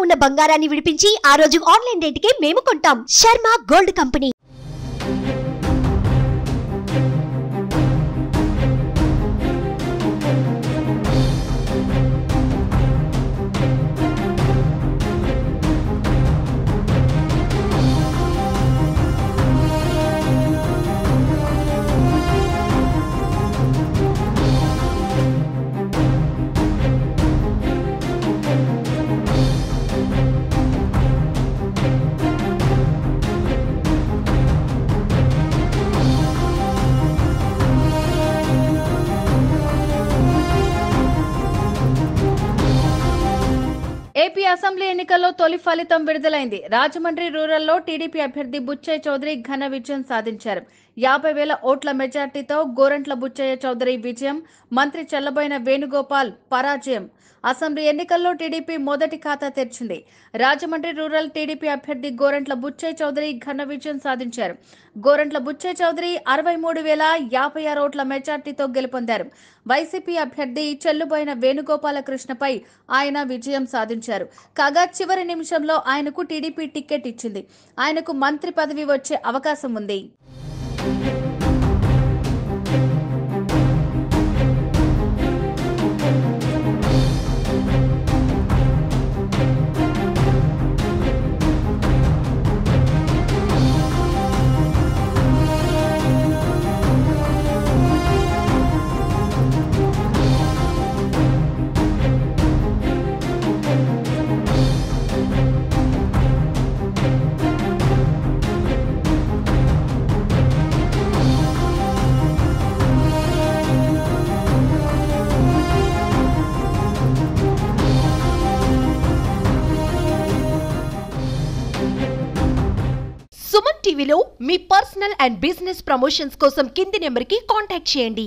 ఉన్న బంగారాన్ని విడిపించి ఆ రోజు ఆన్లైన్ రేటుకే మేము కొంటాం. Sharma gold company. AP assembly ఎన్నికల్లో తొలి ఫలితం విడుదలైంది. రాజమండ్రి రూరల్లో టీడీపీ అభ్యర్థి బుచ్చయ్య చౌదరి ఘన విజయం సాధించారు. 50,000 ఓట్ల మెజార్టీతో గోరంట్ల బుచ్చయ్య చౌదరి విజయం, మంత్రి చెల్లబోయిన వేణుగోపాల్ పరాజయం. అసెంబ్లీ ఎన్నికల్లో టీడీపీ మొదటి ఖాతా తెరిచింది. రాజమండ్రి రూరల్ టీడీపీ అభ్యర్థి గోరంట్ల బుచ్చయ్య చౌదరి ఘన విజయం సాధించారు. గోరంట్ల బుచ్చయ్య చౌదరి 63,056 ఓట్ల మెజార్టీతో గెలుపొందారు. వైసీపీ అభ్యర్థి చెల్లుబోయిన వేణుగోపాల కృష్ణపై ఆయన విజయం సాధించారు. కాగా చివరి నిమిషంలో ఆయనకు టీడీపీ టికెట్ ఇచ్చింది. ఆయనకు మంత్రి పదవి వచ్చే అవకాశం ఉంది. సుమన్ టీవీలో మీ పర్సనల్ అండ్ బిజినెస్ ప్రమోషన్స్ కోసం కింది నెంబర్కి కాంటాక్ట్ చేయండి.